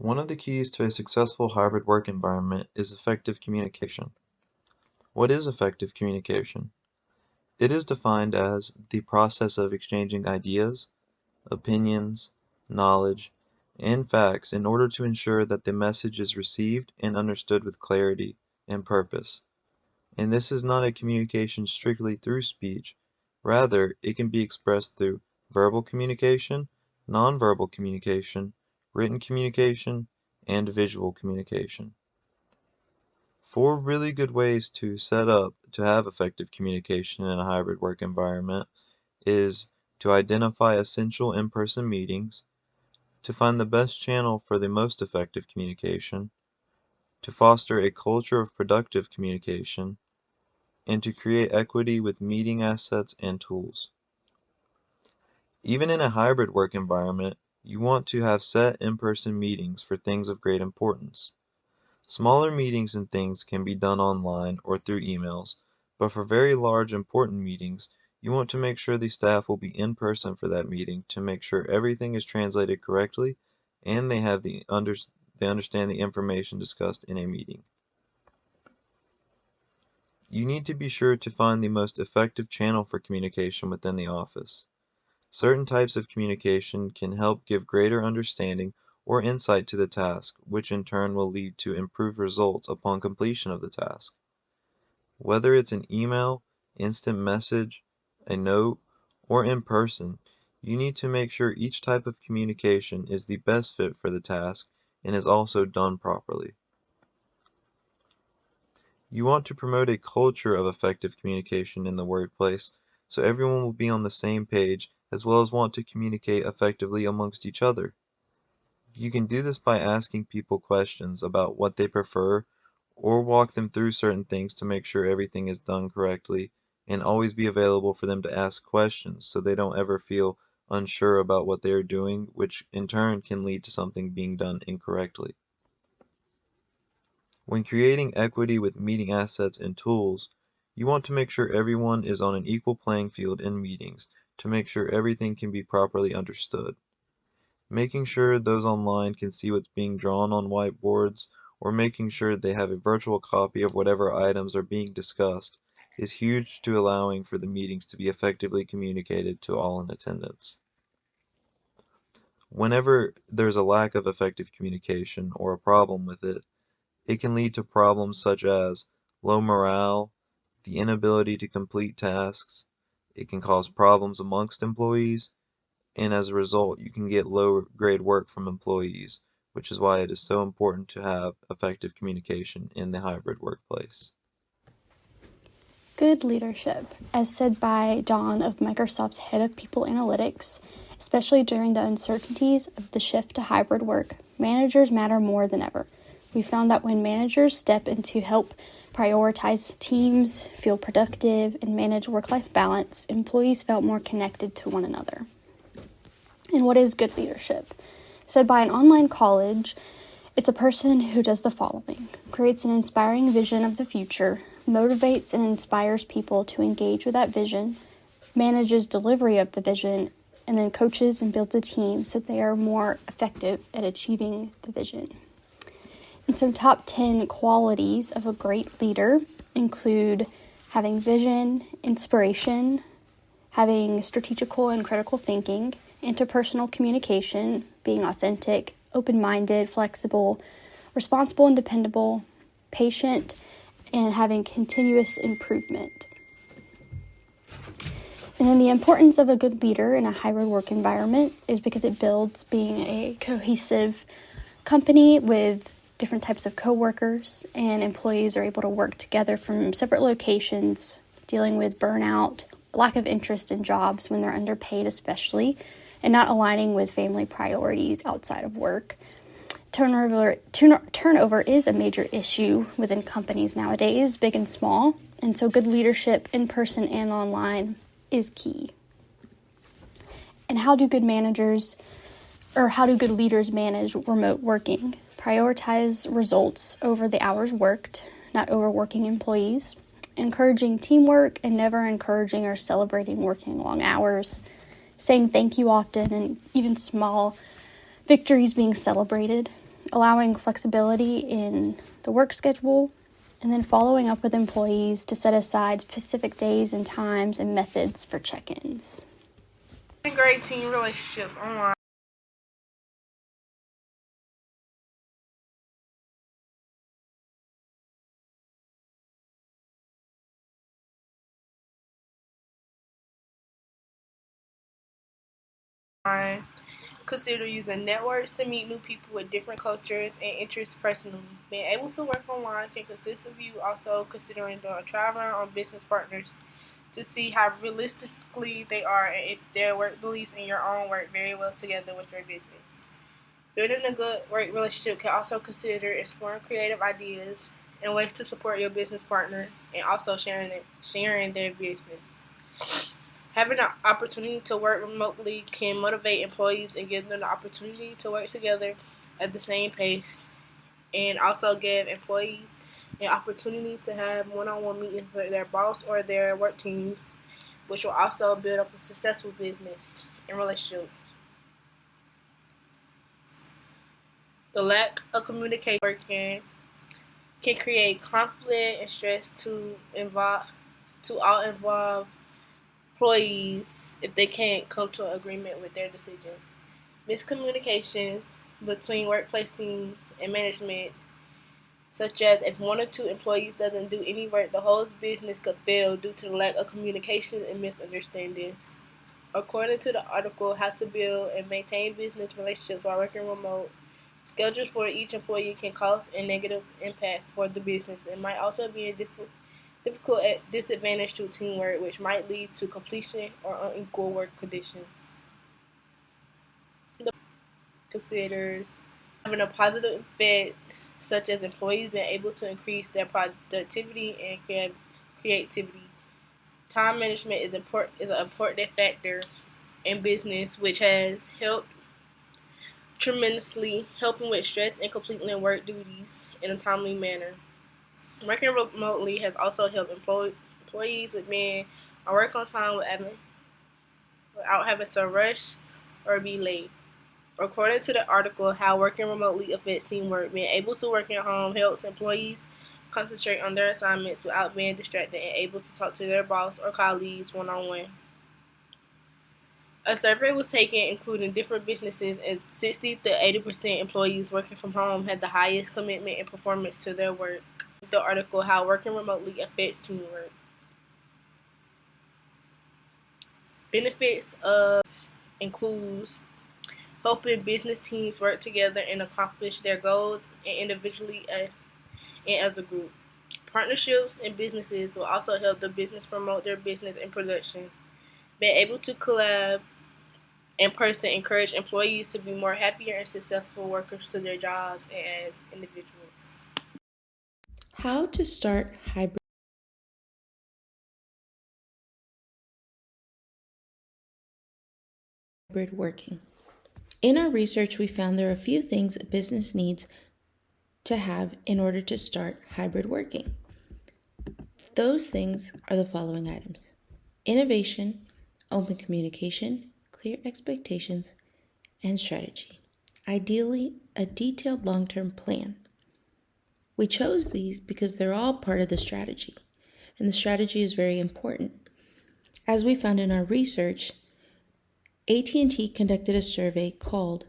One of the keys to a successful hybrid work environment is effective communication. What is effective communication? It is defined as the process of exchanging ideas, opinions, knowledge, and facts in order to ensure that the message is received and understood with clarity and purpose. And this is not a communication strictly through speech, rather, it can be expressed through verbal communication, nonverbal communication, written communication, and visual communication. Four really good ways to set up to have effective communication in a hybrid work environment is to identify essential in-person meetings, to find the best channel for the most effective communication, to foster a culture of productive communication, and to create equity with meeting assets and tools. Even in a hybrid work environment, you want to have set in-person meetings for things of great importance. Smaller meetings and things can be done online or through emails, but for very large important meetings, you want to make sure the staff will be in person for that meeting to make sure everything is translated correctly and they understand the information discussed in a meeting. You need to be sure to find the most effective channel for communication within the office. Certain types of communication can help give greater understanding or insight to the task, which in turn will lead to improved results upon completion of the task. Whether it's an email, instant message, a note, or in person, you need to make sure each type of communication is the best fit for the task and is also done properly. You want to promote a culture of effective communication in the workplace so everyone will be on the same page as well as want to communicate effectively amongst each other. You can do this by asking people questions about what they prefer or walk them through certain things to make sure everything is done correctly and always be available for them to ask questions so they don't ever feel unsure about what they are doing, which in turn can lead to something being done incorrectly. When creating equity with meeting assets and tools, you want to make sure everyone is on an equal playing field in meetings to make sure everything can be properly understood. Making sure those online can see what's being drawn on whiteboards or making sure they have a virtual copy of whatever items are being discussed is huge to allowing for the meetings to be effectively communicated to all in attendance. Whenever there's a lack of effective communication or a problem with it, it can lead to problems such as low morale, the inability to complete tasks, it can cause problems amongst employees, and as a result, you can get low grade work from employees, which is why it is so important to have effective communication in the hybrid workplace. Good leadership, as said by Don of Microsoft's head of people analytics, especially during the uncertainties of the shift to hybrid work, managers matter more than ever. We found that when managers step in to help prioritize teams, feel productive, and manage work-life balance, employees felt more connected to one another. And what is good leadership? Said by an online college, it's a person who does the following: creates an inspiring vision of the future, motivates and inspires people to engage with that vision, manages delivery of the vision, and then coaches and builds a team so they are more effective at achieving the vision. And some top 10 qualities of a great leader include having vision, inspiration, having strategical and critical thinking, interpersonal communication, being authentic, open-minded, flexible, responsible and dependable, patient, and having continuous improvement. And then the importance of a good leader in a hybrid work environment is because it builds being a cohesive company with different types of coworkers, and employees are able to work together from separate locations, dealing with burnout, lack of interest in jobs when they're underpaid especially, and not aligning with family priorities outside of work. Turnover is a major issue within companies nowadays, big and small, and so good leadership in person and online is key. And how do good leaders manage remote working? Prioritize results over the hours worked, not overworking employees, encouraging teamwork and never encouraging or celebrating working long hours, saying thank you often and even small victories being celebrated, allowing flexibility in the work schedule, and then following up with employees to set aside specific days and times and methods for check-ins. Great team relationships online. Consider using networks to meet new people with different cultures and interests personally. Being able to work online can consist of you also considering doing a trial run on business partners to see how realistically they are and if their work beliefs and your own work very well together with your business. Building a good work relationship can also consider exploring creative ideas and ways to support your business partner and also sharing their business. Having an opportunity to work remotely can motivate employees and give them the opportunity to work together at the same pace, and also give employees an opportunity to have one-on-one meetings with their boss or their work teams, which will also build up a successful business and relationship. The lack of communication working can create conflict and stress to all involved employees if they can't come to an agreement with their decisions. Miscommunications between workplace teams and management, such as if one or two employees doesn't do any work, the whole business could fail due to the lack of communication and misunderstandings. According to the article, How to Build and Maintain Business Relationships While Working Remote, schedules for each employee can cause a negative impact for the business and might also be a difficult disadvantage to teamwork, which might lead to completion or unequal work conditions. The considers having a positive effect, such as employees being able to increase their productivity and creativity. Time management is an important factor in business, which has helped tremendously, helping with stress and completing work duties in a timely manner. Working remotely has also helped employees with being on work on time without having to rush or be late. According to the article, How Working Remotely Affects Teamwork, being able to work at home helps employees concentrate on their assignments without being distracted and able to talk to their boss or colleagues one-on-one. A survey was taken including different businesses, and 60 to 80% employees working from home had the highest commitment and performance to their work. The article, How Working Remotely Affects Teamwork. Benefits of includes helping business teams work together and accomplish their goals and individually and as a group. Partnerships and businesses will also help the business promote their business and production. Being able to collab in person encourage employees to be more happier and successful workers to their jobs and as individuals. How to start hybrid working. In our research, we found there are a few things a business needs to have in order to start hybrid working. Those things are the following items: innovation, open communication, clear expectations, and strategy. Ideally, a detailed long-term plan. We chose these because they're all part of the strategy, and the strategy is very important. As we found in our research, AT&T conducted a survey called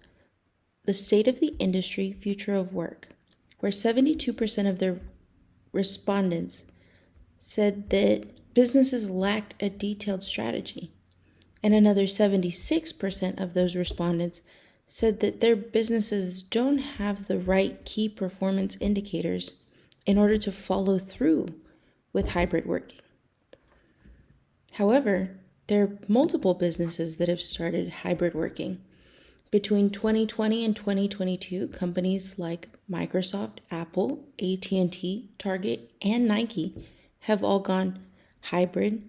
The State of the Industry, Future of Work, where 72% of their respondents said that businesses lacked a detailed strategy, and another 76% of those respondents said that their businesses don't have the right key performance indicators in order to follow through with hybrid working. However, there are multiple businesses that have started hybrid working. Between 2020 and 2022, companies like Microsoft, Apple, AT&T, Target, and Nike have all gone hybrid,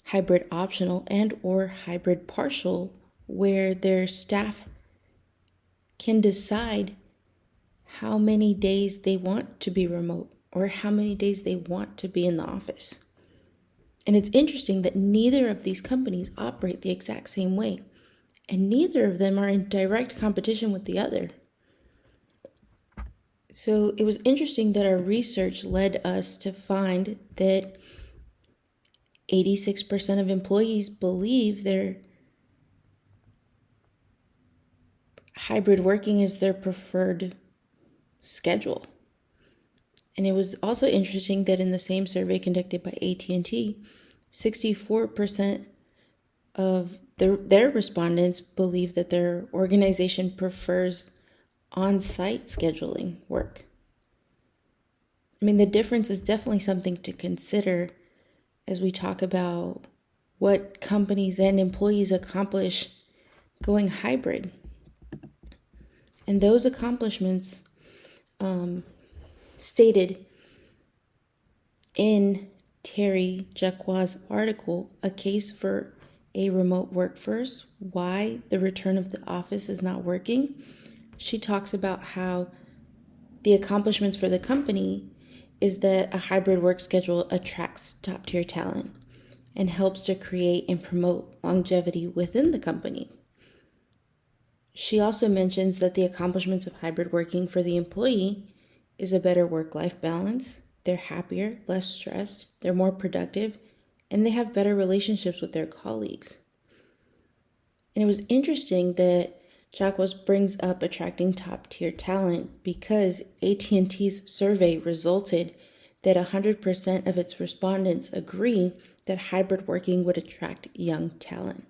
hybrid optional, and or hybrid partial, where their staff can decide how many days they want to be remote or how many days they want to be in the office. And it's interesting that neither of these companies operate the exact same way, and neither of them are in direct competition with the other. So it was interesting that our research led us to find that 86% of employees believe their hybrid working is their preferred schedule. And it was also interesting that in the same survey conducted by AT&T, 64% of their respondents believe that their organization prefers on-site scheduling work. I mean, the difference is definitely something to consider as we talk about what companies and employees accomplish going hybrid. And those accomplishments stated in Terry Jacqua's article, A Case for a Remote Workforce, Why the Return of the Office is Not Working. She talks about how the accomplishments for the company is that a hybrid work schedule attracts top-tier talent and helps to create and promote longevity within the company. She also mentions that the accomplishments of hybrid working for the employee is a better work-life balance. They're happier, less stressed, they're more productive, and they have better relationships with their colleagues. And it was interesting that Jacquas brings up attracting top-tier talent because AT&T's survey resulted that 100% of its respondents agree that hybrid working would attract young talent.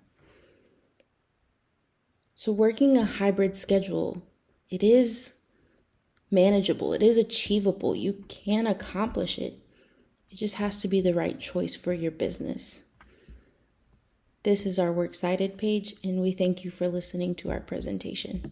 So working a hybrid schedule, it is manageable, it is achievable, you can accomplish it. It just has to be the right choice for your business. This is our Works Cited page, and we thank you for listening to our presentation.